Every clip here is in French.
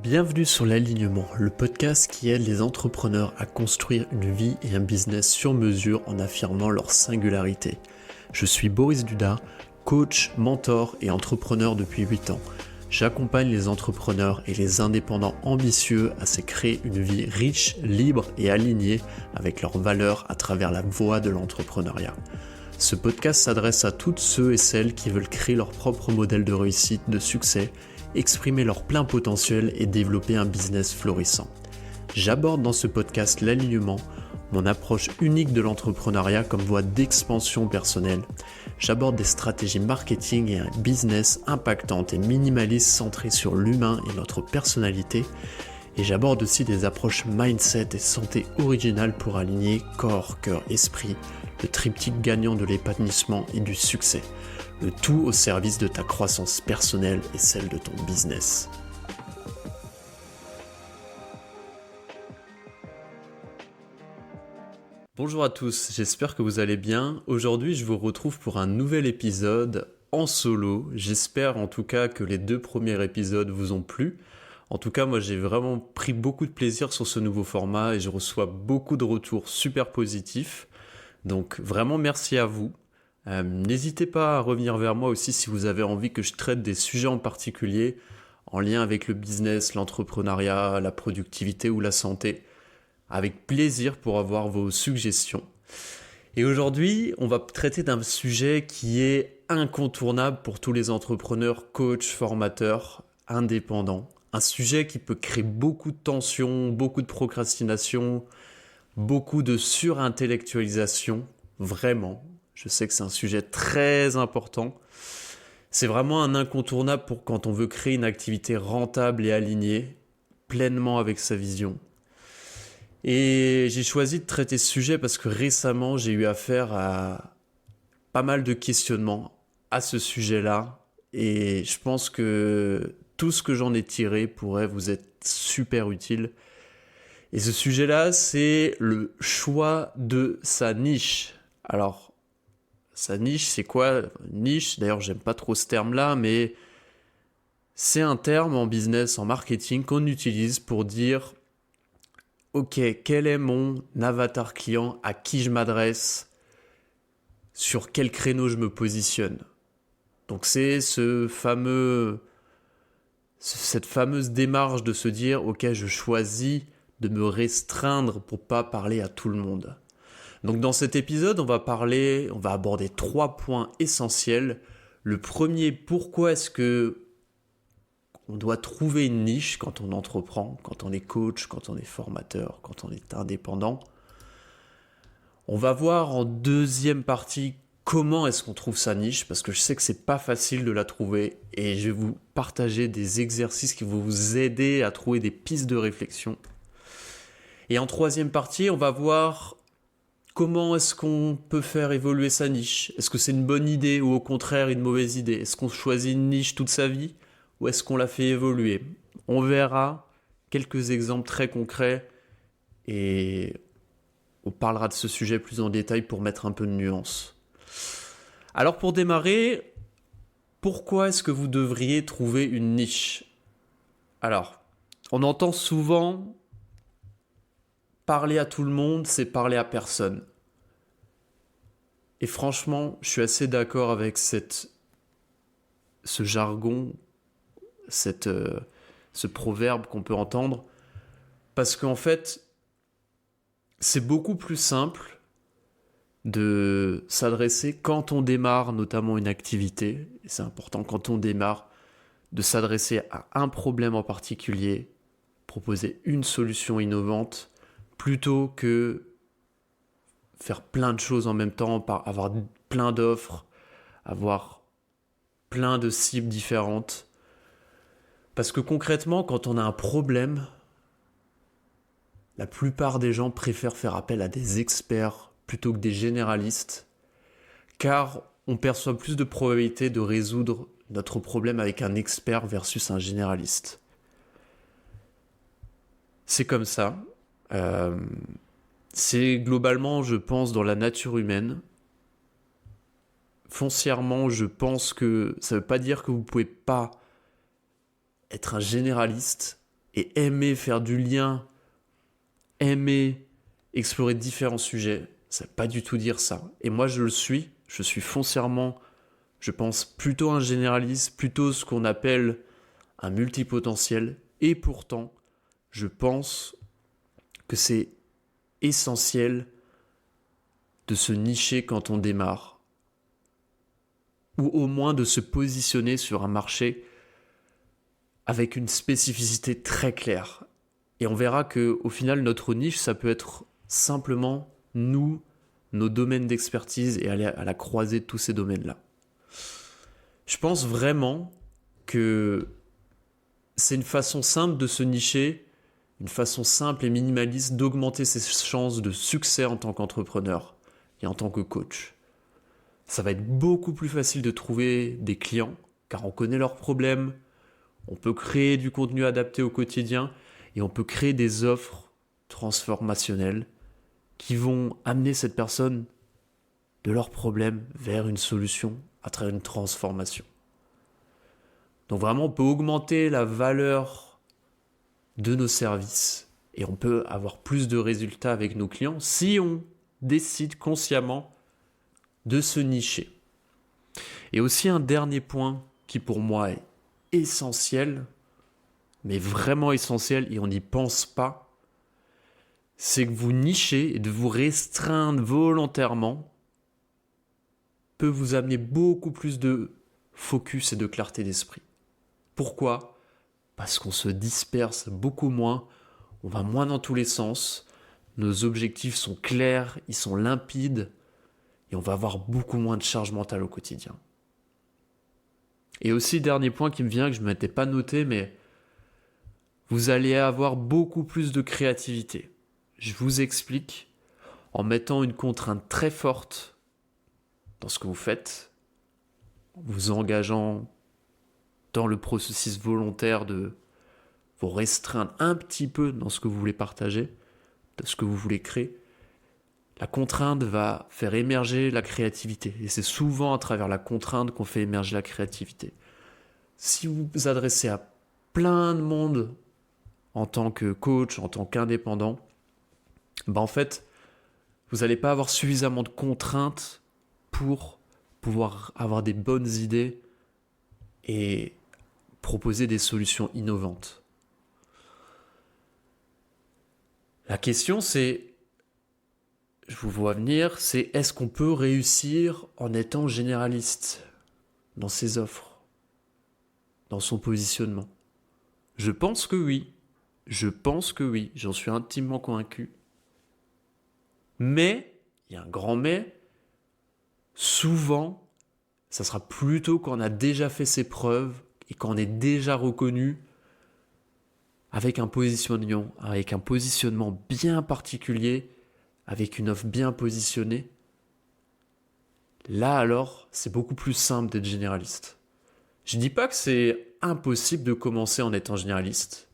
Bienvenue sur l'Alignement, le podcast qui aide les entrepreneurs à construire une vie et un business sur mesure en affirmant leur singularité. Je suis Boris Duda, coach, mentor et entrepreneur depuis 8 ans. J'accompagne les entrepreneurs et les indépendants ambitieux à se créer une vie riche, libre et alignée avec leurs valeurs à travers la voie de l'entrepreneuriat. Ce podcast s'adresse à toutes ceux et celles qui veulent créer leur propre modèle de réussite, de succès, exprimer leur plein potentiel et développer un business florissant. J'aborde dans ce podcast l'alignement, mon approche unique de l'entrepreneuriat comme voie d'expansion personnelle. J'aborde des stratégies marketing et un business impactantes et minimalistes centrées sur l'humain et notre personnalité. Et j'aborde aussi des approches mindset et santé originales pour aligner corps, cœur, esprit, le triptyque gagnant de l'épanouissement et du succès. Le tout au service de ta croissance personnelle et celle de ton business. Bonjour à tous, j'espère que vous allez bien. Aujourd'hui, je vous retrouve pour un nouvel épisode en solo. J'espère en tout cas que les 2 premiers épisodes vous ont plu. En tout cas, moi j'ai vraiment pris beaucoup de plaisir sur ce nouveau format et je reçois beaucoup de retours super positifs. Donc vraiment merci à vous. N'hésitez pas à revenir vers moi aussi si vous avez envie que je traite des sujets en particulier en lien avec le business, l'entrepreneuriat, la productivité ou la santé. Avec plaisir pour avoir vos suggestions. Et aujourd'hui, on va traiter d'un sujet qui est incontournable pour tous les entrepreneurs, coachs, formateurs, indépendants. Un sujet qui peut créer beaucoup de tensions, beaucoup de procrastination, beaucoup de surintellectualisation, vraiment. Je sais que c'est un sujet très important. C'est vraiment un incontournable pour quand on veut créer une activité rentable et alignée, pleinement avec sa vision. Et j'ai choisi de traiter ce sujet parce que récemment, j'ai eu affaire à pas mal de questionnements à ce sujet-là. Et je pense que tout ce que j'en ai tiré pourrait vous être super utile. Et ce sujet-là, c'est le choix de sa niche. Alors, sa niche, c'est quoi? Niche, d'ailleurs, j'aime pas trop ce terme-là, mais c'est un terme en business, en marketing qu'on utilise pour dire ok, quel est mon avatar client, à qui je m'adresse, sur quel créneau je me positionne. Donc c'est cette fameuse démarche de se dire ok, je choisis de me restreindre pour pas parler à tout le monde. Donc dans cet épisode, on va aborder 3 points essentiels. Le premier, pourquoi est-ce que on doit trouver une niche quand on entreprend, quand on est coach, quand on est formateur, quand on est indépendant. On va voir en deuxième partie comment est-ce qu'on trouve sa niche, parce que je sais que c'est pas facile de la trouver et je vais vous partager des exercices qui vont vous aider à trouver des pistes de réflexion. Et en troisième partie, on va voir comment est-ce qu'on peut faire évoluer sa niche. Est-ce que c'est une bonne idée ou au contraire une mauvaise idée? Est-ce qu'on choisit une niche toute sa vie? Ou est-ce qu'on la fait évoluer? On verra quelques exemples très concrets et on parlera de ce sujet plus en détail pour mettre un peu de nuance. Alors pour démarrer, pourquoi est-ce que vous devriez trouver une niche? Alors, on entend souvent parler à tout le monde, c'est parler à personne. Et franchement, je suis assez d'accord avec ce jargon, ce proverbe qu'on peut entendre, parce qu'en fait, c'est beaucoup plus simple de s'adresser quand on démarre notamment une activité, et c'est important quand on démarre, de s'adresser à un problème en particulier, proposer une solution innovante, plutôt que faire plein de choses en même temps, avoir plein d'offres, avoir plein de cibles différentes. Parce que concrètement, quand on a un problème, la plupart des gens préfèrent faire appel à des experts plutôt que des généralistes, car on perçoit plus de probabilité de résoudre notre problème avec un expert versus un généraliste. C'est comme ça. C'est globalement, je pense, dans la nature humaine. Foncièrement, je pense que ça ne veut pas dire que vous ne pouvez pas être un généraliste et aimer faire du lien, aimer explorer différents sujets, ça ne veut pas du tout dire ça. Et moi, je suis foncièrement, je pense, plutôt un généraliste, plutôt ce qu'on appelle un multipotentiel. Et pourtant, je pense que c'est essentiel de se nicher quand on démarre, ou au moins de se positionner sur un marché avec une spécificité très claire. Et on verra qu'au final, notre niche, ça peut être simplement nous, nos domaines d'expertise et aller à la croisée de tous ces domaines-là. Je pense vraiment que c'est une façon simple de se nicher, une façon simple et minimaliste d'augmenter ses chances de succès en tant qu'entrepreneur et en tant que coach. Ça va être beaucoup plus facile de trouver des clients, car on connaît leurs problèmes, on peut créer du contenu adapté au quotidien et on peut créer des offres transformationnelles qui vont amener cette personne de leurs problèmes vers une solution à travers une transformation. Donc vraiment, on peut augmenter la valeur de nos services et on peut avoir plus de résultats avec nos clients si on décide consciemment de se nicher. Et aussi un dernier point qui pour moi est essentiel, mais vraiment essentiel et on n'y pense pas, c'est que vous nichez et de vous restreindre volontairement peut vous amener beaucoup plus de focus et de clarté d'esprit. Pourquoi ? Parce qu'on se disperse beaucoup moins, on va moins dans tous les sens, nos objectifs sont clairs, ils sont limpides et on va avoir beaucoup moins de charge mentale au quotidien. Et aussi, dernier point qui me vient, que je ne m'étais pas noté, mais vous allez avoir beaucoup plus de créativité. Je vous explique, en mettant une contrainte très forte dans ce que vous faites, en vous engageant dans le processus volontaire de vous restreindre un petit peu dans ce que vous voulez partager, de ce que vous voulez créer, la contrainte va faire émerger la créativité. Et c'est souvent à travers la contrainte qu'on fait émerger la créativité. Si vous vous adressez à plein de monde en tant que coach, en tant qu'indépendant, en fait, vous n'allez pas avoir suffisamment de contraintes pour pouvoir avoir des bonnes idées et proposer des solutions innovantes. La question c'est, je vous vois venir, c'est est-ce qu'on peut réussir en étant généraliste dans ses offres, dans son positionnement ? Je pense que oui, j'en suis intimement convaincu. Mais, il y a un grand mais, souvent, ça sera plutôt quand on a déjà fait ses preuves et quand on est déjà reconnu avec un positionnement bien particulier, avec une offre bien positionnée. Là alors, c'est beaucoup plus simple d'être généraliste. Je ne dis pas que c'est impossible de commencer en étant généraliste,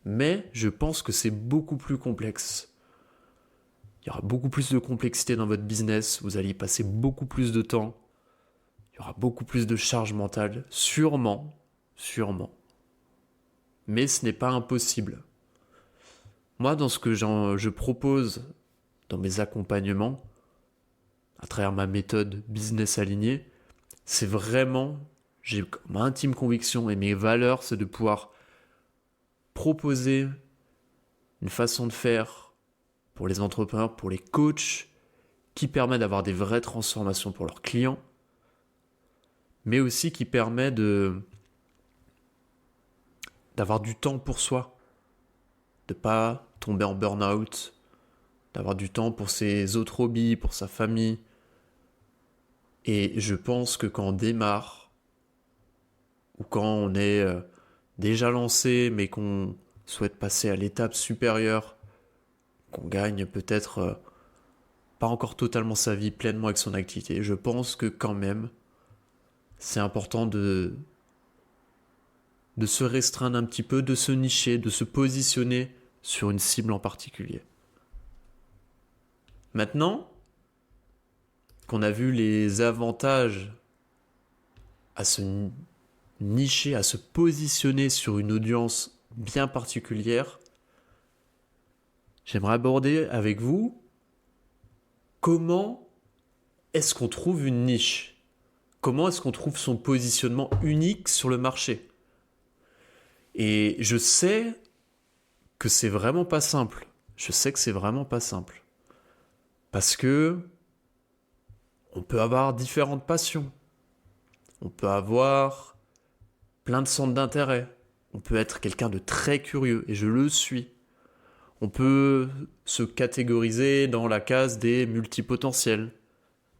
mais je pense que c'est beaucoup plus complexe. Il y aura beaucoup plus de complexité dans votre business, vous allez y passer beaucoup plus de temps, il y aura beaucoup plus de charge mentale, sûrement. Mais ce n'est pas impossible. Moi, dans ce que je propose dans mes accompagnements, à travers ma méthode business aligné, c'est vraiment, j'ai ma intime conviction et mes valeurs, c'est de pouvoir proposer une façon de faire pour les entrepreneurs, pour les coachs, qui permet d'avoir des vraies transformations pour leurs clients, mais aussi qui permet d'avoir du temps pour soi, de ne pas tomber en burn-out, d'avoir du temps pour ses autres hobbies, pour sa famille. Et je pense que quand on démarre, ou quand on est déjà lancé, mais qu'on souhaite passer à l'étape supérieure, qu'on gagne peut-être pas encore totalement sa vie pleinement avec son activité, je pense que quand même, c'est important de se restreindre un petit peu, de se nicher, de se positionner sur une cible en particulier. Maintenant qu'on a vu les avantages à se nicher, à se positionner sur une audience bien particulière, j'aimerais aborder avec vous comment est-ce qu'on trouve une niche ? Comment est-ce qu'on trouve son positionnement unique sur le marché ? Et je sais que c'est vraiment pas simple. Je sais que c'est vraiment pas simple. Parce que on peut avoir différentes passions. On peut avoir plein de centres d'intérêt. On peut être quelqu'un de très curieux, et je le suis. On peut se catégoriser dans la case des multipotentiels.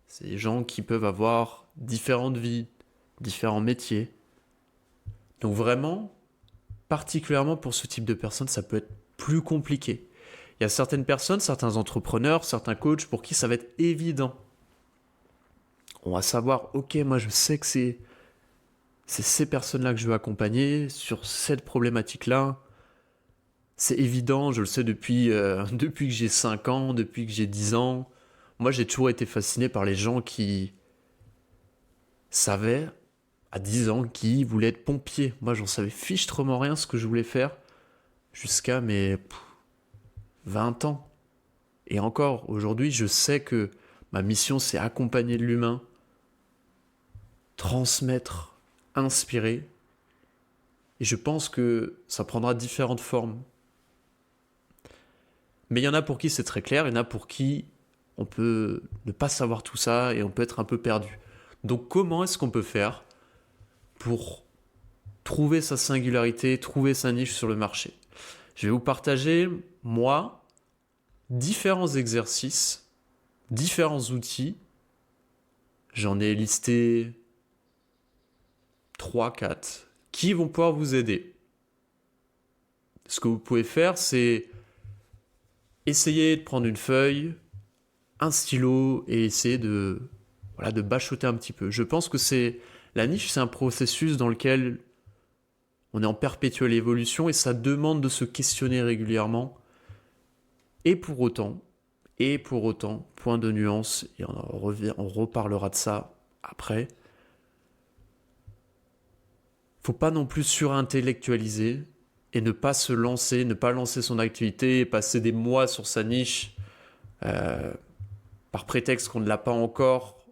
C'est des gens qui peuvent avoir différentes vies, différents métiers. Donc vraiment, particulièrement pour ce type de personnes, ça peut être plus compliqué. Il y a certaines personnes, certains entrepreneurs, certains coachs pour qui ça va être évident. On va savoir, ok, moi je sais que c'est ces personnes-là que je veux accompagner sur cette problématique-là. C'est évident, je le sais depuis que j'ai 5 ans, depuis que j'ai 10 ans. Moi, j'ai toujours été fasciné par les gens qui savaient, à 10 ans, qui voulaient être pompiers. Moi, j'en savais fichtrement rien ce que je voulais faire jusqu'à mes 20 ans. Et encore, aujourd'hui, je sais que ma mission, c'est accompagner l'humain, transmettre, inspirer. Et je pense que ça prendra différentes formes. Mais il y en a pour qui c'est très clair, il y en a pour qui on peut ne pas savoir tout ça et on peut être un peu perdu. Donc comment est-ce qu'on peut faire pour trouver sa singularité, trouver sa niche sur le marché ? Je vais vous partager, moi, différents exercices, différents outils. J'en ai listé 3, 4 qui vont pouvoir vous aider. Ce que vous pouvez faire, c'est essayer de prendre une feuille, un stylo et essayer de bachoter un petit peu. Je pense que la niche, c'est un processus dans lequel on est en perpétuelle évolution et ça demande de se questionner régulièrement. Et pour autant, point de nuance, et on reparlera de ça après, faut pas non plus surintellectualiser et ne pas se lancer, ne pas lancer son activité, passer des mois sur sa niche par prétexte qu'on ne l'a pas encore.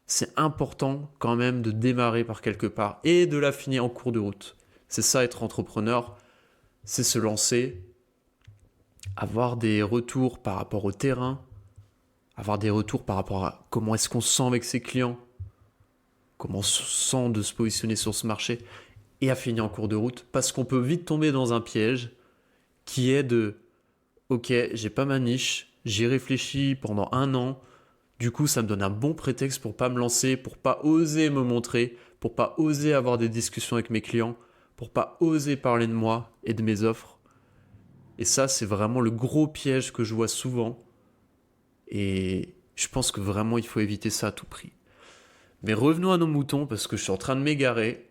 C'est important quand même de démarrer par quelque part et de l'affiner en cours de route. C'est ça être entrepreneur, c'est se lancer, avoir des retours par rapport au terrain, avoir des retours par rapport à comment est-ce qu'on se sent avec ses clients, comment on se sent de se positionner sur ce marché et affiner en cours de route parce qu'on peut vite tomber dans un piège qui est de « Ok, j'ai pas ma niche, j'y réfléchis pendant 1 an, du coup ça me donne un bon prétexte pour pas me lancer, pour pas oser me montrer, pour pas oser avoir des discussions avec mes clients, pour pas oser parler de moi et de mes offres. » Et ça, c'est vraiment le gros piège que je vois souvent. Et je pense que vraiment, il faut éviter ça à tout prix. Mais revenons à nos moutons, parce que je suis en train de m'égarer.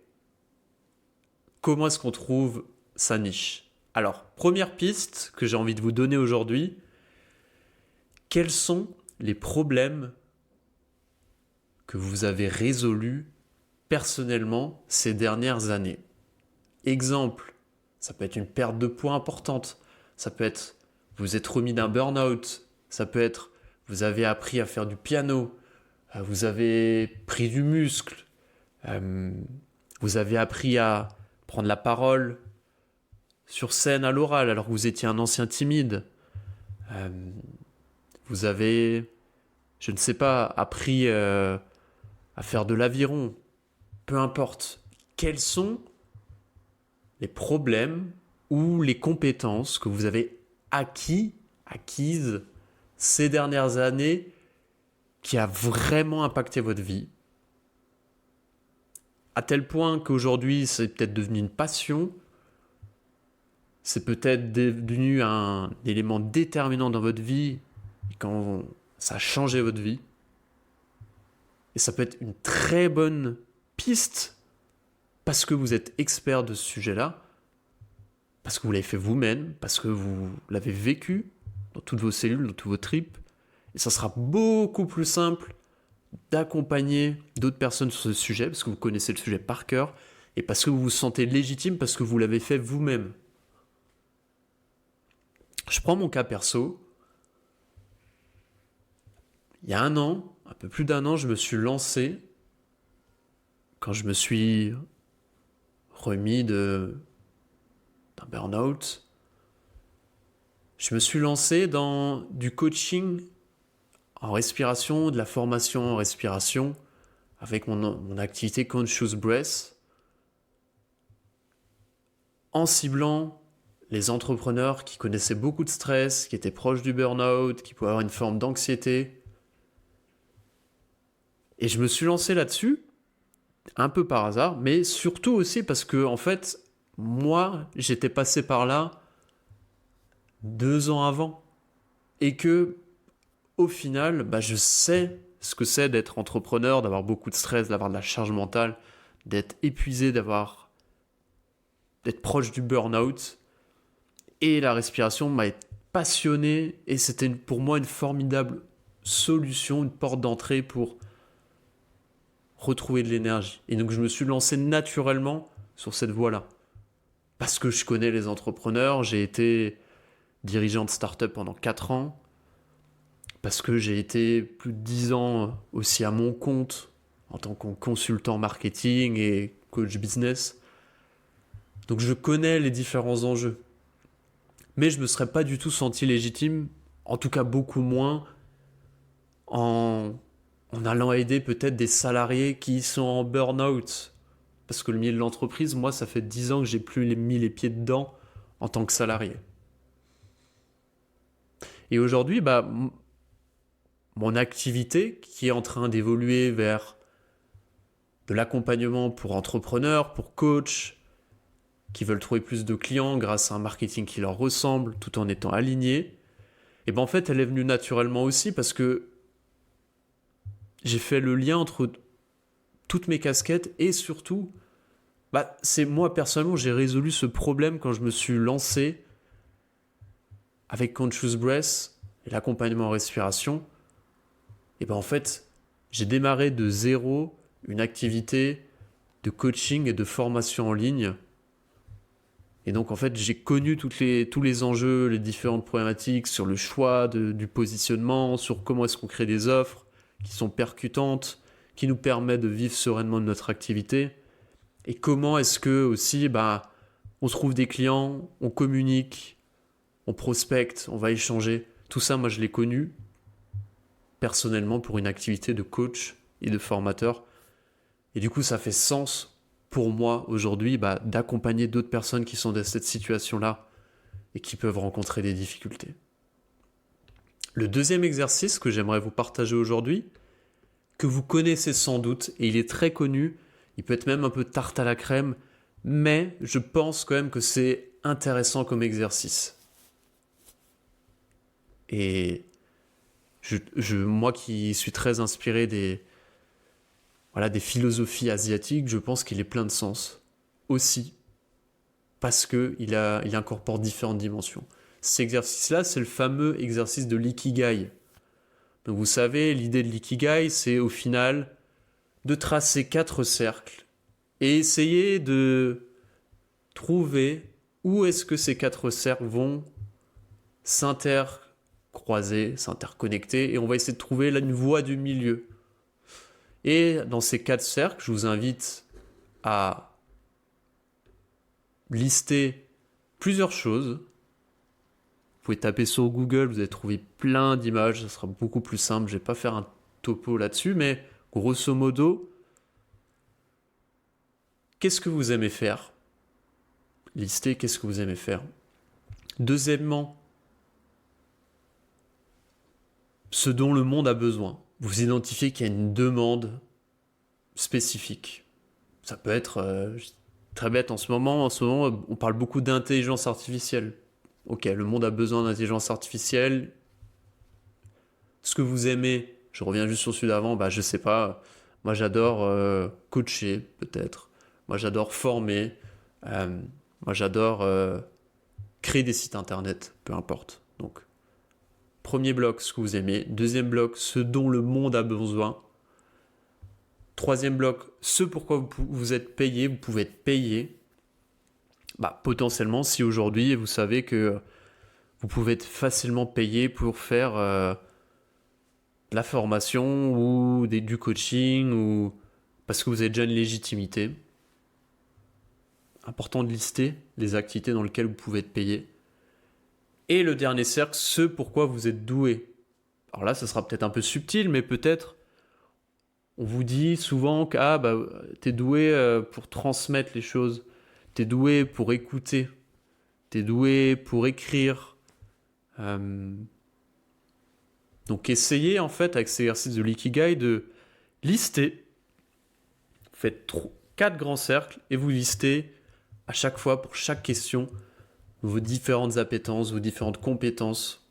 Comment est-ce qu'on trouve sa niche ? Alors, première piste que j'ai envie de vous donner aujourd'hui, quels sont les problèmes que vous avez résolus personnellement ces dernières années ? Exemple, ça peut être une perte de poids importante, ça peut être vous êtes remis d'un burn-out, ça peut être vous avez appris à faire du piano, vous avez pris du muscle, vous avez appris à prendre la parole sur scène à l'oral alors que vous étiez un ancien timide, vous avez, je ne sais pas, appris à faire de l'aviron, peu importe. Quels sont les problèmes ou les compétences que vous avez acquises ces dernières années qui a vraiment impacté votre vie, à tel point qu'aujourd'hui c'est peut-être devenu une passion, c'est peut-être devenu un élément déterminant dans votre vie quand ça a changé votre vie. Et ça peut être une très bonne piste parce que vous êtes expert de ce sujet-là, parce que vous l'avez fait vous-même, parce que vous l'avez vécu dans toutes vos cellules, dans tous vos tripes. Et ça sera beaucoup plus simple d'accompagner d'autres personnes sur ce sujet, parce que vous connaissez le sujet par cœur, et parce que vous vous sentez légitime, parce que vous l'avez fait vous-même. Je prends mon cas perso. Il y a un an, un peu plus d'un an, je me suis lancé, quand je me suis remis d'un burn-out, je me suis lancé dans du coaching en respiration, de la formation en respiration, avec mon activité Conscious Breath, en ciblant les entrepreneurs qui connaissaient beaucoup de stress, qui étaient proches du burn-out, qui pouvaient avoir une forme d'anxiété. Et je me suis lancé là-dessus, un peu par hasard, mais surtout aussi parce que, en fait, moi, j'étais passé par là 2 ans avant. Et que, au final, je sais ce que c'est d'être entrepreneur, d'avoir beaucoup de stress, d'avoir de la charge mentale, d'être épuisé, d'être proche du burn-out. Et la respiration m'a passionné et c'était pour moi une formidable solution, une porte d'entrée pour retrouver de l'énergie. Et donc je me suis lancé naturellement sur cette voie-là. Parce que je connais les entrepreneurs, j'ai été dirigeant de start-up pendant 4 ans, parce que j'ai été plus de 10 ans aussi à mon compte en tant que consultant marketing et coach business. Donc je connais les différents enjeux. Mais je ne me serais pas du tout senti légitime, en tout cas beaucoup moins, en allant aider peut-être des salariés qui sont en burn-out. Parce que le milieu de l'entreprise, moi, ça fait 10 ans que j'ai plus mis les pieds dedans en tant que salarié. Et aujourd'hui, mon activité qui est en train d'évoluer vers de l'accompagnement pour entrepreneurs, pour coachs, qui veulent trouver plus de clients grâce à un marketing qui leur ressemble, tout en étant alignés, et en fait, elle est venue naturellement aussi parce que j'ai fait le lien entre toutes mes casquettes et surtout, c'est moi personnellement, j'ai résolu ce problème quand je me suis lancé avec Conscious Breath et l'accompagnement en respiration. Et en fait, j'ai démarré de zéro une activité de coaching et de formation en ligne. Et donc, en fait, j'ai connu tous les enjeux, les différentes problématiques sur le choix du positionnement, sur comment est-ce qu'on crée des offres qui sont percutantes, qui nous permettent de vivre sereinement de notre activité. Et comment est-ce que aussi, on se trouve des clients, on communique, on prospecte, on va échanger. Tout ça, moi, je l'ai connu personnellement pour une activité de coach et de formateur. Et du coup, ça fait sens pour moi aujourd'hui d'accompagner d'autres personnes qui sont dans cette situation-là et qui peuvent rencontrer des difficultés. Le deuxième exercice que j'aimerais vous partager aujourd'hui, que vous connaissez sans doute, et il est très connu, il peut être même un peu tarte à la crème, mais je pense quand même que c'est intéressant comme exercice. Et moi qui suis très inspiré des philosophies asiatiques, je pense qu'il est plein de sens aussi, parce qu'il incorpore différentes dimensions. Cet exercice-là, c'est le fameux exercice de l'ikigai. Donc vous savez, l'idée de l'ikigai, c'est au final de tracer 4 cercles et essayer de trouver où est-ce que ces 4 cercles vont s'intercroiser, s'interconnecter, et on va essayer de trouver une voie du milieu. Et dans ces 4 cercles, je vous invite à lister plusieurs choses. Vous pouvez taper sur Google, vous allez trouver plein d'images, ça sera beaucoup plus simple. Je ne vais pas faire un topo là-dessus, mais grosso modo, qu'est-ce que vous aimez faire ? Listez qu'est-ce que vous aimez faire. Deuxièmement, ce dont le monde a besoin. Vous identifiez qu'il y a une demande spécifique. Ça peut être très bête en ce moment, on parle beaucoup d'intelligence artificielle. Ok, le monde a besoin d'intelligence artificielle. Ce que vous aimez, je reviens juste sur celui d'avant, je sais pas. Moi, j'adore coacher, peut-être. Moi, j'adore former. Moi, j'adore créer des sites internet, peu importe. Donc, premier bloc, ce que vous aimez. Deuxième bloc, ce dont le monde a besoin. Troisième bloc, ce pourquoi vous êtes payé, vous pouvez être payé. Potentiellement, si aujourd'hui vous savez que vous pouvez être facilement payé pour faire de la formation ou du coaching ou parce que vous avez déjà une légitimité. Important de lister les activités dans lesquelles vous pouvez être payé. Et le dernier cercle, ce pourquoi vous êtes doué. Alors là, ça sera peut-être un peu subtil, mais peut-être on vous dit souvent que t'es doué pour transmettre les choses, t'es doué pour écouter, t'es doué pour écrire. Donc essayez en fait avec cet exercice de l'ikigai de lister. Vous faites 4 grands cercles et vous listez à chaque fois pour chaque question vos différentes appétences, vos différentes compétences.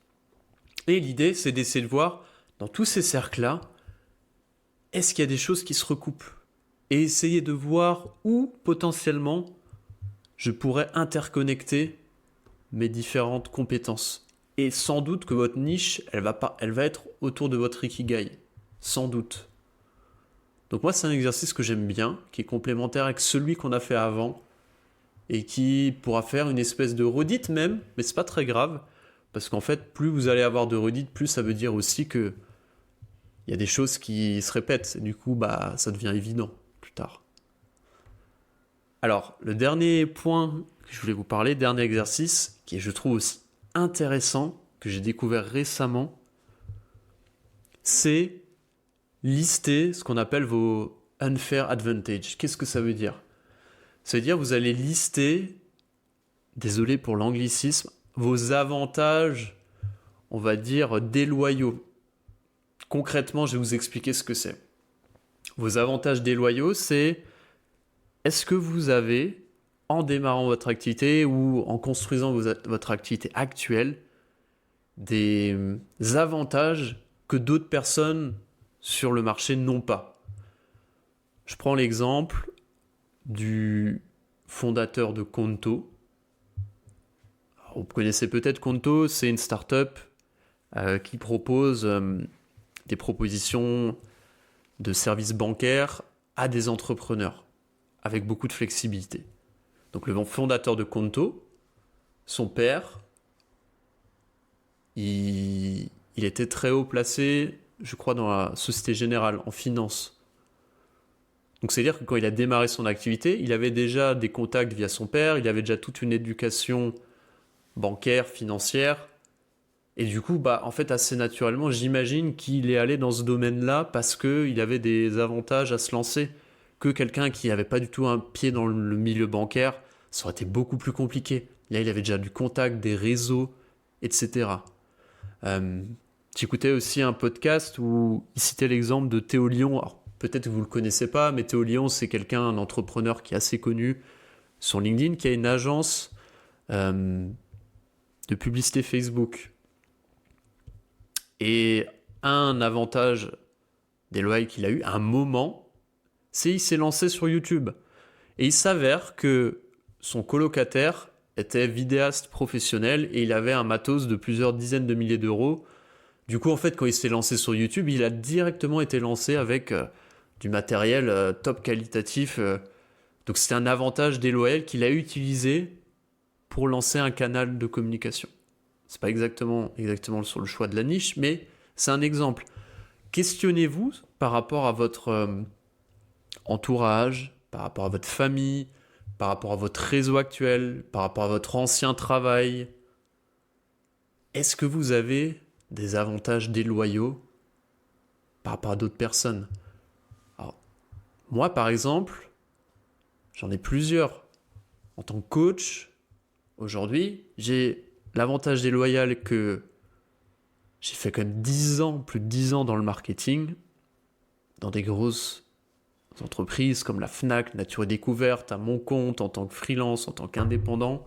Et l'idée, c'est d'essayer de voir dans tous ces cercles-là, est-ce qu'il y a des choses qui se recoupent? Et essayer de voir où potentiellement je pourrais interconnecter mes différentes compétences. Et sans doute que votre niche, elle va être autour de votre ikigai. Sans doute. Donc moi, c'est un exercice que j'aime bien, qui est complémentaire avec celui qu'on a fait avant, et qui pourra faire une espèce de redite même, mais c'est pas très grave, parce qu'en fait, plus vous allez avoir de redites, plus ça veut dire aussi que il y a des choses qui se répètent, et du coup, ça devient évident plus tard. Alors, le dernier point que je voulais vous parler, dernier exercice, qui est, je trouve, aussi intéressant, que j'ai découvert récemment, c'est lister ce qu'on appelle vos unfair advantages. Qu'est-ce que ça veut dire? Ça veut dire que vous allez lister, désolé pour l'anglicisme, vos avantages, on va dire, déloyaux. Concrètement, je vais vous expliquer ce que c'est. Vos avantages déloyaux, c'est est-ce que vous avez, en démarrant votre activité ou en construisant votre activité actuelle, des avantages que d'autres personnes sur le marché n'ont pas. Je prends l'exemple du fondateur de Conto. Alors, vous connaissez peut-être Conto, c'est une start-up qui propose des propositions de services bancaires à des entrepreneurs avec beaucoup de flexibilité. Donc le fondateur de Conto, son père, il était très haut placé, je crois, dans la Société Générale, en finance. Donc c'est-à-dire que quand il a démarré son activité, il avait déjà des contacts via son père, il avait déjà toute une éducation bancaire, financière. Et du coup, en fait, assez naturellement, j'imagine qu'il est allé dans ce domaine-là parce qu'il avait des avantages à se lancer que quelqu'un qui n'avait pas du tout un pied dans le milieu bancaire. Ça aurait été beaucoup plus compliqué. Là, il avait déjà du contact, des réseaux, etc. J'écoutais aussi un podcast où il citait l'exemple de Théo Lyon. Alors, peut-être que vous ne le connaissez pas, mais Théo Lyon, c'est un entrepreneur qui est assez connu sur LinkedIn, qui a une agence de publicité Facebook. Et un avantage déloyal qu'il a eu à un moment, c'est qu'il s'est lancé sur YouTube. Et il s'avère que son colocataire était vidéaste professionnel et il avait un matos de plusieurs dizaines de milliers d'euros. Du coup, en fait, quand il s'est lancé sur YouTube, il a directement été lancé avec du matériel top qualitatif. Donc c'était un avantage déloyal qu'il a utilisé pour lancer un canal de communication. C'est pas exactement sur le choix de la niche, mais c'est un exemple. Questionnez-vous par rapport à votre entourage, par rapport à votre famille, par rapport à votre réseau actuel, par rapport à votre ancien travail. Est-ce que vous avez des avantages déloyaux par rapport à d'autres personnes? Alors, moi, par exemple, j'en ai plusieurs. En tant que coach, aujourd'hui, j'ai l'avantage déloyal que j'ai fait quand même plus de 10 ans dans le marketing, dans des grosses entreprises comme la Fnac, Nature et Découverte, à mon compte, en tant que freelance, en tant qu'indépendant.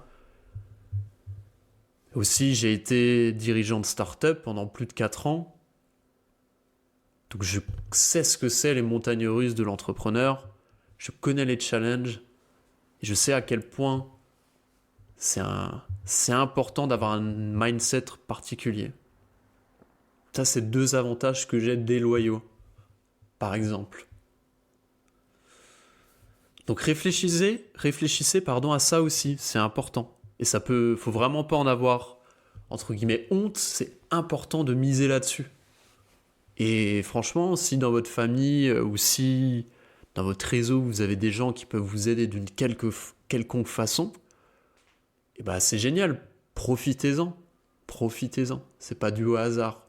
Aussi, j'ai été dirigeant de start-up pendant plus de 4 ans. Donc je sais ce que c'est les montagnes russes de l'entrepreneur, je connais les challenges, et je sais à quel point c'est important d'avoir un mindset particulier. Ça, c'est 2 avantages que j'ai déloyaux, par exemple. Donc réfléchissez à ça aussi, c'est important. Et faut vraiment pas en avoir, entre guillemets, honte, c'est important de miser là-dessus. Et franchement, si dans votre famille ou si dans votre réseau, vous avez des gens qui peuvent vous aider d'une quelconque façon, et ben c'est génial, profitez-en. Profitez-en, c'est pas dû au hasard.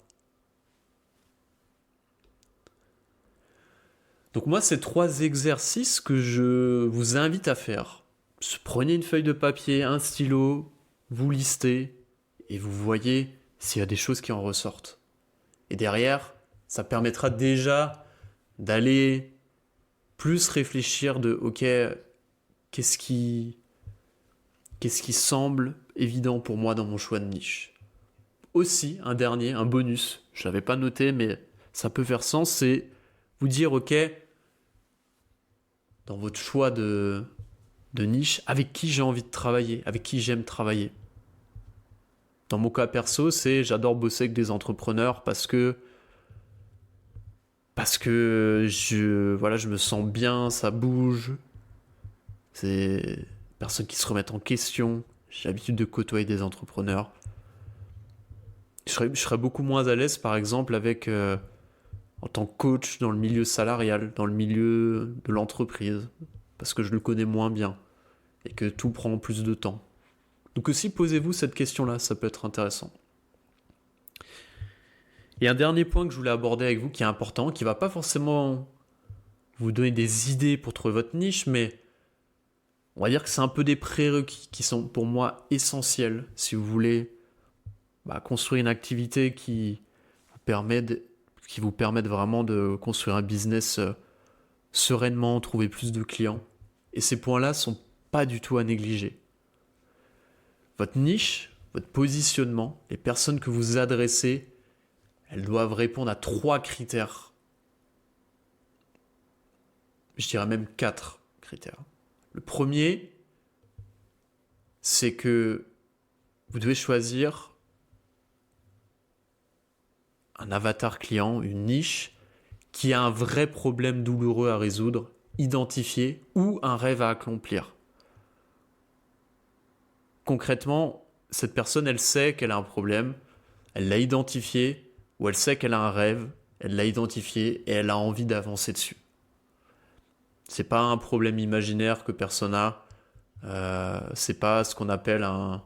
Donc moi, c'est 3 exercices que je vous invite à faire. Prenez une feuille de papier, un stylo, vous listez, et vous voyez s'il y a des choses qui en ressortent. Et derrière, ça permettra déjà d'aller plus réfléchir de ok, qu'est-ce qui semble évident pour moi dans mon choix de niche. Aussi, un bonus, je ne l'avais pas noté, mais ça peut faire sens, c'est vous dire ok, dans votre choix de niche, avec qui j'ai envie de travailler, avec qui j'aime travailler. Dans mon cas perso, j'adore bosser avec des entrepreneurs parce que je me sens bien, ça bouge. C'est des personnes qui se remettent en question. J'ai l'habitude de côtoyer des entrepreneurs. Je serais beaucoup moins à l'aise, par exemple, en tant que coach dans le milieu salarial, dans le milieu de l'entreprise, parce que je le connais moins bien et que tout prend plus de temps. Donc aussi, posez-vous cette question-là, ça peut être intéressant. Et un dernier point que je voulais aborder avec vous qui est important, qui ne va pas forcément vous donner des idées pour trouver votre niche, mais on va dire que c'est un peu des prérequis qui sont pour moi essentiels si vous voulez construire une activité qui vous permette vraiment de construire un business sereinement, trouver plus de clients. Et ces points-là ne sont pas du tout à négliger. Votre niche, votre positionnement, les personnes que vous adressez, elles doivent répondre à 3 critères. Je dirais même 4 critères. Le premier, c'est que vous devez choisir un avatar client, une niche, qui a un vrai problème douloureux à résoudre, identifié, ou un rêve à accomplir. Concrètement, cette personne, elle sait qu'elle a un problème, elle l'a identifié, ou elle sait qu'elle a un rêve, elle l'a identifié et elle a envie d'avancer dessus. C'est pas un problème imaginaire que personne a, c'est pas ce qu'on appelle un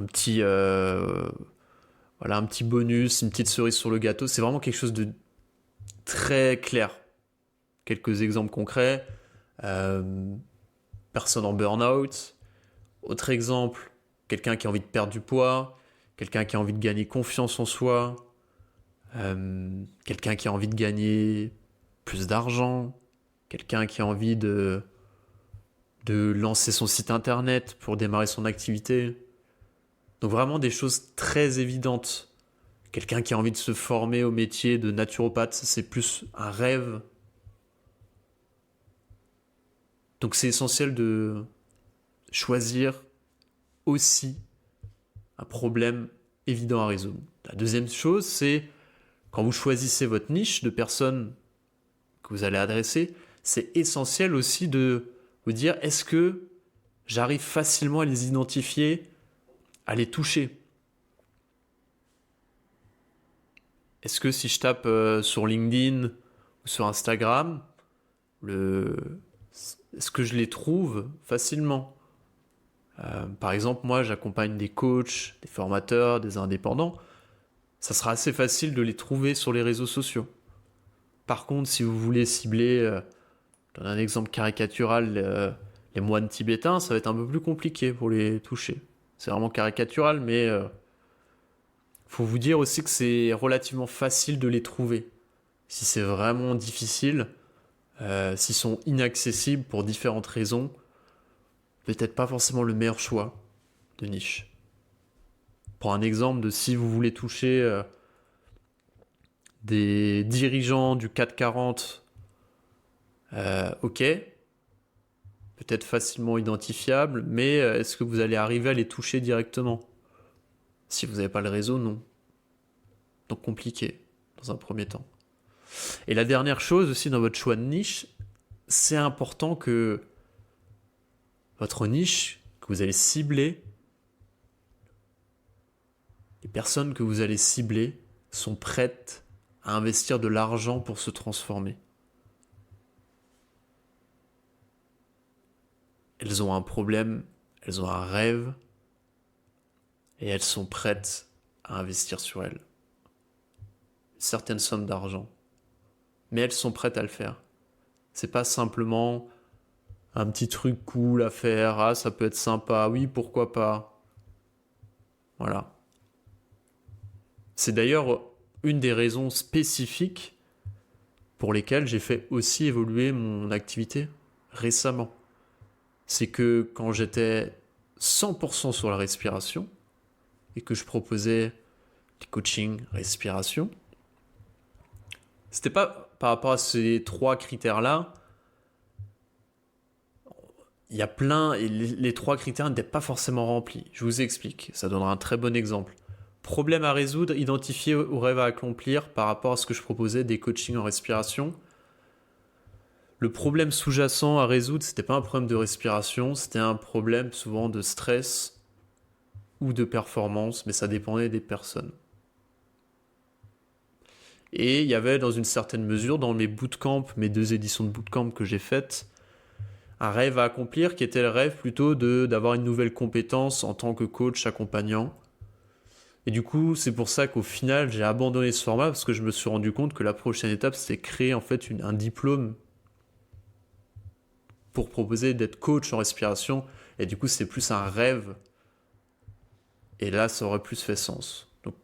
petit bonus, une petite cerise sur le gâteau. C'est vraiment quelque chose de très clair. Quelques exemples concrets. Personne en burn-out. Autre exemple, quelqu'un qui a envie de perdre du poids, quelqu'un qui a envie de gagner confiance en soi, quelqu'un qui a envie de gagner plus d'argent, quelqu'un qui a envie de lancer son site internet pour démarrer son activité. Donc vraiment des choses très évidentes. Quelqu'un qui a envie de se former au métier de naturopathe, c'est plus un rêve. Donc c'est essentiel de choisir aussi un problème évident à résoudre. La deuxième chose, c'est quand vous choisissez votre niche de personnes que vous allez adresser, c'est essentiel aussi de vous dire est-ce que j'arrive facilement à les identifier, à les toucher. Est-ce que si je tape sur LinkedIn ou sur Instagram, est-ce que je les trouve facilement ? Par exemple, moi, j'accompagne des coachs, des formateurs, des indépendants. Ça sera assez facile de les trouver sur les réseaux sociaux. Par contre, si vous voulez cibler, dans un exemple caricatural, les moines tibétains, ça va être un peu plus compliqué pour les toucher. C'est vraiment caricatural, mais faut vous dire aussi que c'est relativement facile de les trouver. Si c'est vraiment difficile, s'ils sont inaccessibles pour différentes raisons, peut-être pas forcément le meilleur choix de niche. Pour un exemple de si vous voulez toucher des dirigeants du CAC 40, ok, peut-être facilement identifiable, mais est-ce que vous allez arriver à les toucher directement ? Si vous n'avez pas le réseau, non. Donc compliqué, dans un premier temps. Et la dernière chose aussi dans votre choix de niche, c'est important que votre niche, que vous allez cibler, les personnes que vous allez cibler sont prêtes à investir de l'argent pour se transformer. Elles ont un problème, elles ont un rêve, et elles sont prêtes à investir sur elles. Une certaine somme d'argent. Mais elles sont prêtes à le faire. C'est pas simplement un petit truc cool à faire, ah ça peut être sympa, oui pourquoi pas. Voilà. C'est d'ailleurs une des raisons spécifiques pour lesquelles j'ai fait aussi évoluer mon activité récemment. C'est que quand j'étais 100% sur la respiration et que je proposais des coachings respiration, c'était pas par rapport à ces 3 critères-là. Il y a plein, et les 3 critères n'étaient pas forcément remplis. Je vous explique, ça donnera un très bon exemple. Problème à résoudre, identifié ou rêve à accomplir par rapport à ce que je proposais des coachings en respiration. Le problème sous-jacent à résoudre, c'était pas un problème de respiration, c'était un problème souvent de stress ou de performance, mais ça dépendait des personnes. Et il y avait dans une certaine mesure, dans mes bootcamps, mes 2 éditions de bootcamp que j'ai faites, un rêve à accomplir qui était le rêve plutôt d'avoir une nouvelle compétence en tant que coach accompagnant. Et du coup, c'est pour ça qu'au final, j'ai abandonné ce format parce que je me suis rendu compte que la prochaine étape, c'était créer en fait un diplôme pour proposer d'être coach en respiration. Et du coup, c'est plus un rêve. Et là, ça aurait plus fait sens. Donc,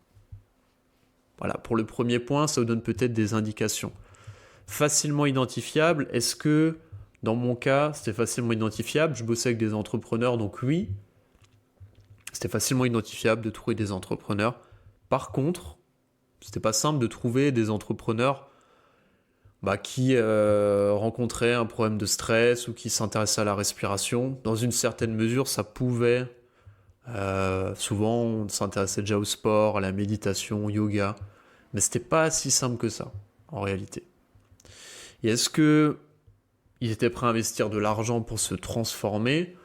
voilà, pour le premier point, ça vous donne peut-être des indications. Facilement identifiable, est-ce que dans mon cas, c'était facilement identifiable? Je bossais avec des entrepreneurs, donc oui, c'était facilement identifiable de trouver des entrepreneurs. Par contre, c'était pas simple de trouver des entrepreneurs qui rencontraient un problème de stress ou qui s'intéressaient à la respiration. Dans une certaine mesure, ça pouvait. Souvent, on s'intéressait déjà au sport, à la méditation, au yoga. Mais c'était pas si simple que ça, en réalité. Et est-ce que ils étaient prêts à investir de l'argent pour se transformer?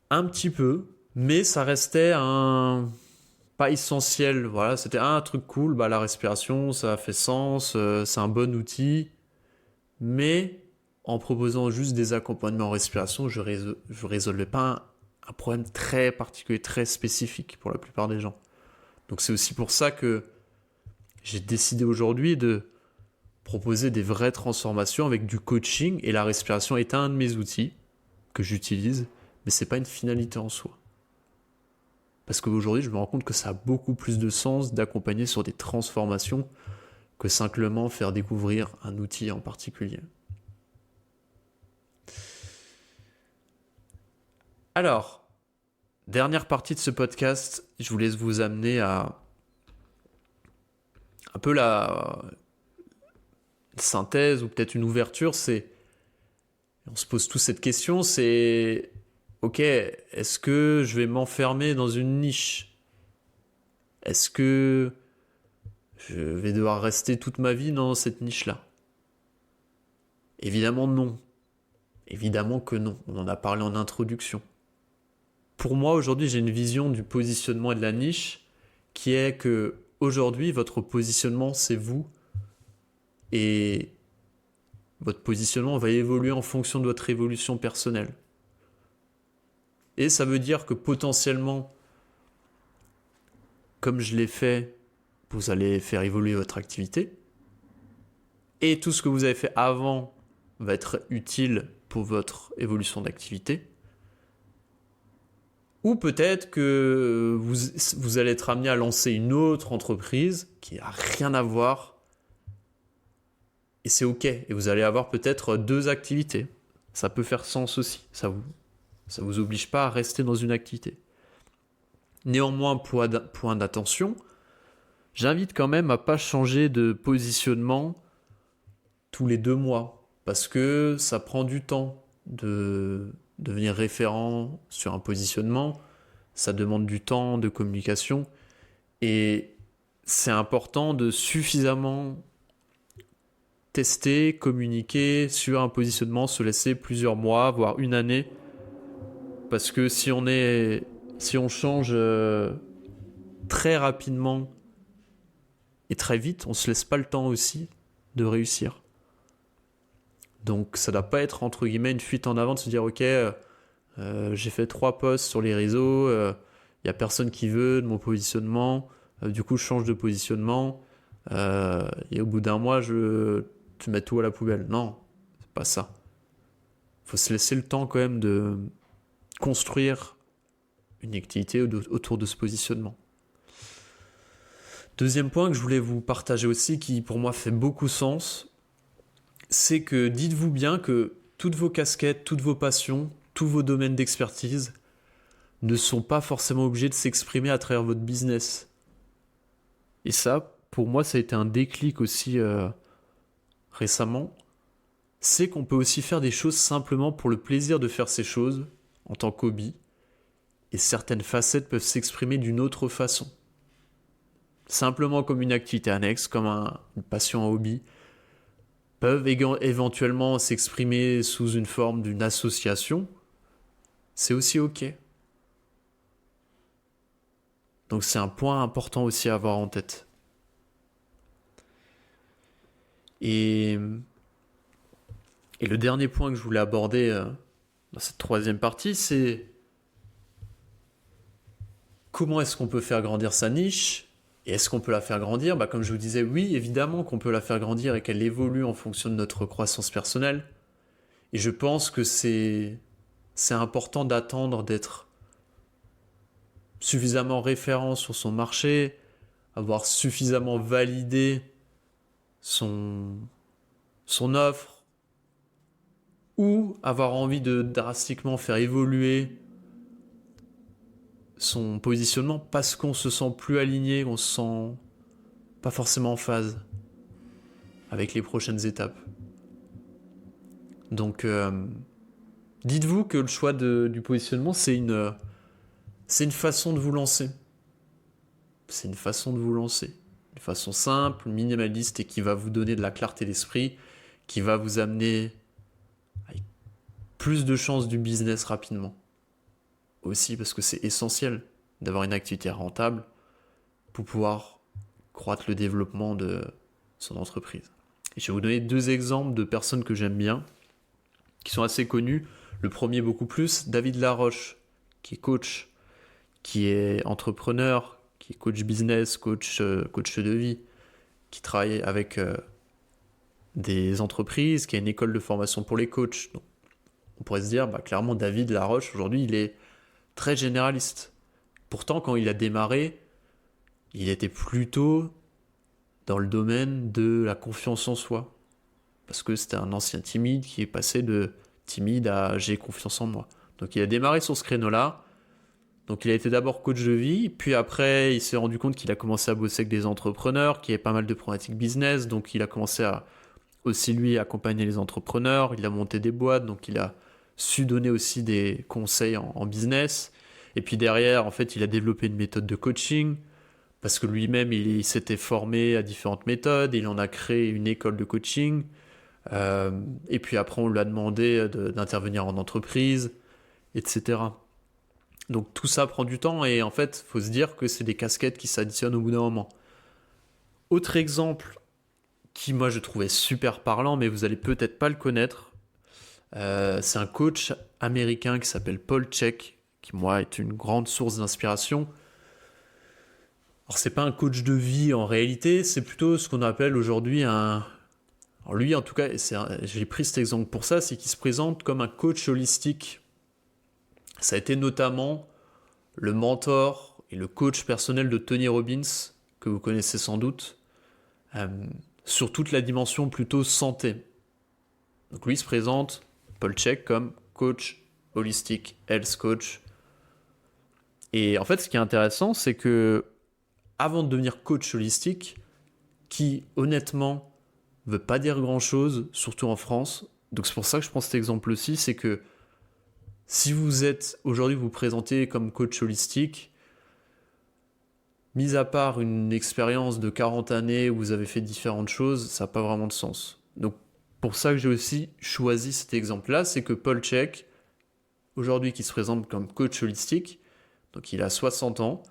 Un petit peu, mais ça restait pas essentiel. Voilà, c'était un truc cool, la respiration, ça a fait sens, c'est un bon outil. Mais en proposant juste des accompagnements en respiration, je résolvais pas un problème très particulier, très spécifique pour la plupart des gens. Donc c'est aussi pour ça que j'ai décidé aujourd'hui de proposer des vraies transformations avec du coaching, et la respiration est un de mes outils que j'utilise, mais c'est pas une finalité en soi. Parce qu'aujourd'hui, je me rends compte que ça a beaucoup plus de sens d'accompagner sur des transformations que simplement faire découvrir un outil en particulier. Alors, dernière partie de ce podcast, je vous laisse vous amener à un peu la synthèse ou peut-être une ouverture. On se pose tous cette question, c'est ok, est-ce que je vais m'enfermer dans une niche? Est-ce que je vais devoir rester toute ma vie dans cette niche-là? Évidemment non. Évidemment que non. On en a parlé en introduction. Pour moi, aujourd'hui, j'ai une vision du positionnement et de la niche qui est que aujourd'hui, votre positionnement, c'est vous. Et votre positionnement va évoluer en fonction de votre évolution personnelle. Et ça veut dire que potentiellement, comme je l'ai fait, vous allez faire évoluer votre activité. Et tout ce que vous avez fait avant va être utile pour votre évolution d'activité. Ou peut-être que vous allez être amené à lancer une autre entreprise qui n'a rien à voir. Et c'est ok. Et vous allez avoir peut-être 2 activités. Ça peut faire sens aussi. Ça vous oblige pas à rester dans une activité. Néanmoins, point d'attention, j'invite quand même à pas changer de positionnement tous les 2 mois. Parce que ça prend du temps de devenir référent sur un positionnement. Ça demande du temps de communication. Et c'est important de suffisamment tester, communiquer sur un positionnement, se laisser plusieurs mois, voire une année. Parce que si on change très rapidement et très vite, on se laisse pas le temps aussi de réussir. Donc ça doit pas être entre guillemets une fuite en avant de se dire ok, j'ai fait 3 posts sur les réseaux, y a personne qui veut de mon positionnement, du coup je change de positionnement et au bout d'un mois tu mets tout à la poubelle. Non, c'est pas ça. Faut se laisser le temps quand même de construire une activité autour de ce positionnement. Deuxième point que je voulais vous partager aussi, qui pour moi fait beaucoup sens, c'est que dites-vous bien que toutes vos casquettes, toutes vos passions, tous vos domaines d'expertise ne sont pas forcément obligés de s'exprimer à travers votre business. Et ça, pour moi, ça a été un déclic aussi récemment. C'est qu'on peut aussi faire des choses simplement pour le plaisir de faire ces choses en tant qu'hobby. Et certaines facettes peuvent s'exprimer d'une autre façon. Simplement comme une activité annexe, comme une passion, un hobby, peuvent éventuellement s'exprimer sous une forme d'une association. C'est aussi ok. Donc c'est un point important aussi à avoir en tête. Et le dernier point que je voulais aborder dans cette troisième partie, c'est comment est-ce qu'on peut faire grandir sa niche ? Et est-ce qu'on peut la faire grandir ? Comme je vous disais, oui, évidemment qu'on peut la faire grandir et qu'elle évolue en fonction de notre croissance personnelle. Et je pense que c'est important d'attendre d'être suffisamment référent sur son marché, avoir suffisamment validé son offre, ou avoir envie de drastiquement faire évoluer son positionnement parce qu'on se sent plus aligné, qu'on se sent pas forcément en phase avec les prochaines étapes. Donc dites-vous que le choix du positionnement, c'est une façon de vous lancer. C'est une façon de vous lancer. Une façon simple, minimaliste et qui va vous donner de la clarté d'esprit, qui va vous amener avec plus de chances du business rapidement. Aussi parce que c'est essentiel d'avoir une activité rentable pour pouvoir croître le développement de son entreprise. Et je vais vous donner 2 exemples de personnes que j'aime bien, qui sont assez connues. Le premier beaucoup plus, David Laroche, qui est coach, qui est entrepreneur, qui est coach business, coach de vie, qui travaille avec des entreprises, qui a une école de formation pour les coachs. Donc, on pourrait se dire, clairement, David Laroche, aujourd'hui, il est très généraliste. Pourtant, quand il a démarré, il était plutôt dans le domaine de la confiance en soi. Parce que c'était un ancien timide qui est passé de timide à j'ai confiance en moi. Donc il a démarré sur ce créneau-là. Donc il a été d'abord coach de vie, puis après il s'est rendu compte qu'il a commencé à bosser avec des entrepreneurs, qu'il y avait pas mal de problématiques business, donc il a commencé à aussi lui accompagner les entrepreneurs, il a monté des boîtes, donc il a su donner aussi des conseils en business. Et puis derrière, en fait, il a développé une méthode de coaching, parce que lui-même, il s'était formé à différentes méthodes, il en a créé une école de coaching, et puis après, on lui a demandé d'intervenir en entreprise, etc. Donc tout ça prend du temps, et en fait, il faut se dire que c'est des casquettes qui s'additionnent au bout d'un moment. Autre exemple qui, moi, je trouvais super parlant, mais vous allez peut-être pas le connaître, c'est un coach américain qui s'appelle Paul Chek, qui, moi, est une grande source d'inspiration. Alors, c'est pas un coach de vie en réalité, c'est plutôt ce qu'on appelle aujourd'hui un... Alors lui, en tout cas, j'ai pris cet exemple pour ça, c'est qu'il se présente comme un coach holistique. Ça a été notamment le mentor et le coach personnel de Tony Robbins, que vous connaissez sans doute, sur toute la dimension plutôt santé. Donc lui se présente, Paul Chek, comme coach holistique, health coach. Et en fait, ce qui est intéressant, c'est que avant de devenir coach holistique, qui honnêtement veut pas dire grand-chose, surtout en France, donc c'est pour ça que je prends cet exemple aussi, c'est que si vous êtes aujourd'hui vous présentez comme coach holistique, mis à part une expérience de 40 années où vous avez fait différentes choses, ça n'a pas vraiment de sens. Donc, pour ça que j'ai aussi choisi cet exemple-là, c'est que Paul Chek, aujourd'hui qui se présente comme coach holistique, donc il a 60 ans,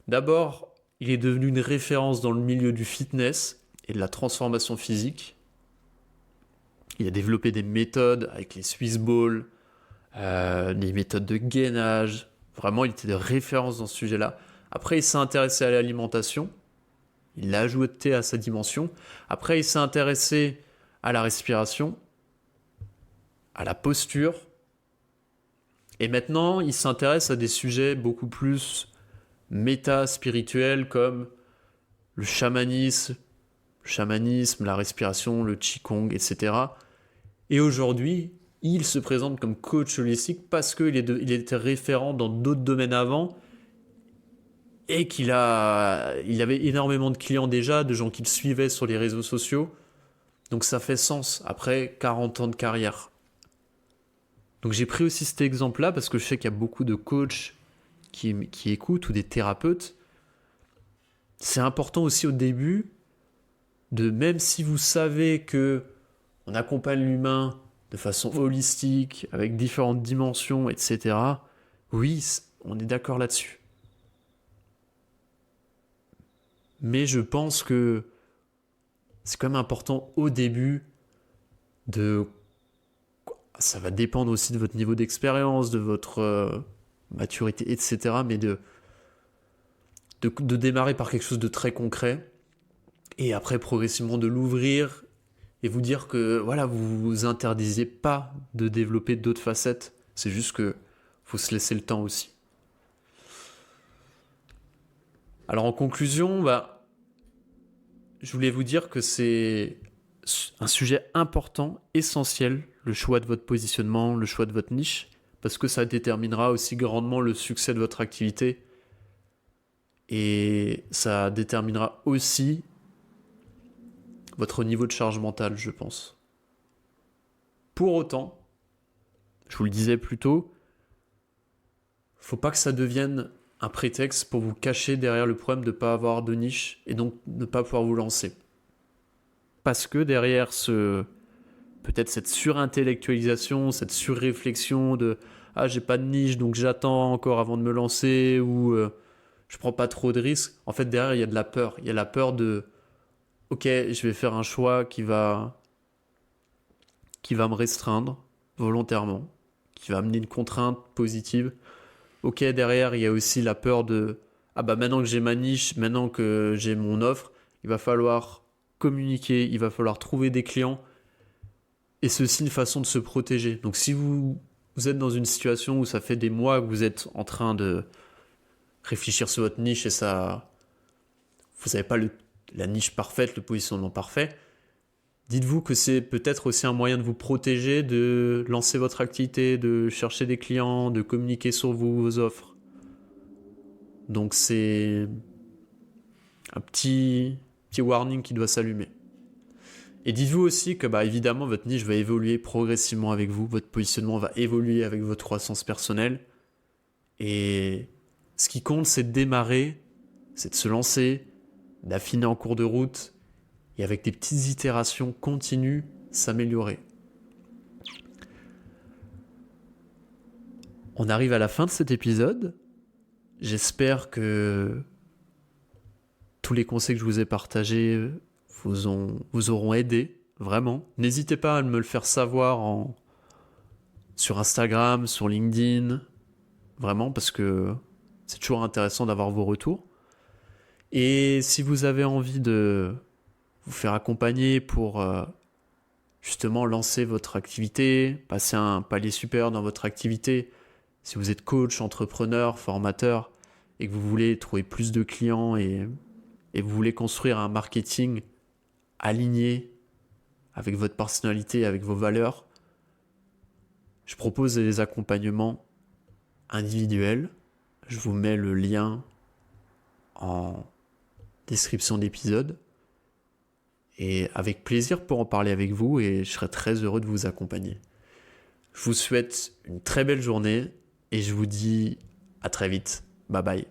d'abord, il est devenu une référence dans le milieu du fitness et de la transformation physique. Il a développé des méthodes avec les Swiss Balls, des méthodes de gainage. Vraiment, il était de référence dans ce sujet-là. Après, il s'est intéressé à l'alimentation. Il l'a ajouté à sa dimension. Après, il s'est intéressé à la respiration, à la posture. Et maintenant, il s'intéresse à des sujets beaucoup plus méta-spirituels comme le chamanisme, la respiration, le qigong, etc. Et aujourd'hui, il se présente comme coach holistique parce qu'il était référent dans d'autres domaines avant et il avait énormément de clients déjà, de gens qui le suivaient sur les réseaux sociaux. Donc ça fait sens après 40 ans de carrière. Donc j'ai pris aussi cet exemple-là parce que je sais qu'il y a beaucoup de coachs qui écoutent ou des thérapeutes. C'est important aussi au début même si vous savez que on accompagne l'humain de façon holistique, avec différentes dimensions, etc. Oui, on est d'accord là-dessus. Mais je pense que c'est quand même important au début ça va dépendre aussi de votre niveau d'expérience, de votre maturité, etc. Mais de démarrer par quelque chose de très concret et après progressivement de l'ouvrir et vous dire que voilà, vous vous interdisez pas de développer d'autres facettes. C'est juste que faut se laisser le temps aussi. Alors en conclusion, je voulais vous dire que c'est un sujet important, essentiel, le choix de votre positionnement, le choix de votre niche, parce que ça déterminera aussi grandement le succès de votre activité et ça déterminera aussi votre niveau de charge mentale, je pense. Pour autant, je vous le disais plus tôt, faut pas que ça devienne un prétexte pour vous cacher derrière le problème de ne pas avoir de niche et donc ne pas pouvoir vous lancer. Parce que derrière peut-être cette surintellectualisation, cette surréflexion de « Ah, j'ai pas de niche, donc j'attends encore avant de me lancer » ou je prends pas trop de risques », en fait derrière il y a de la peur. Il y a la peur de « Ok, je vais faire un choix qui va me restreindre volontairement, qui va amener une contrainte positive. » Ok, derrière, il y a aussi la peur de « Ah maintenant que j'ai ma niche, maintenant que j'ai mon offre, il va falloir communiquer, il va falloir trouver des clients. » Et c'est aussi une façon de se protéger. Donc si vous êtes dans une situation où ça fait des mois que vous êtes en train de réfléchir sur votre niche et vous n'avez pas la niche parfaite, le positionnement parfait, dites-vous que c'est peut-être aussi un moyen de vous protéger, de lancer votre activité, de chercher des clients, de communiquer sur vos offres. Donc c'est un petit warning qui doit s'allumer. Et dites-vous aussi que évidemment votre niche va évoluer progressivement avec vous, votre positionnement va évoluer avec votre croissance personnelle. Et ce qui compte, c'est de démarrer, c'est de se lancer, d'affiner en cours de route et avec des petites itérations continues, s'améliorer. On arrive à la fin de cet épisode. J'espère que tous les conseils que je vous ai partagés vous auront aidé, vraiment. N'hésitez pas à me le faire savoir sur Instagram, sur LinkedIn, vraiment, parce que c'est toujours intéressant d'avoir vos retours. Et si vous avez envie de vous faire accompagner pour justement lancer votre activité, passer un palier supérieur dans votre activité, si vous êtes coach, entrepreneur, formateur, et que vous voulez trouver plus de clients et vous voulez construire un marketing aligné avec votre personnalité, avec vos valeurs, je propose des accompagnements individuels. Je vous mets le lien en description d'épisode. Et avec plaisir pour en parler avec vous et je serai très heureux de vous accompagner. Je vous souhaite une très belle journée et je vous dis à très vite. Bye bye.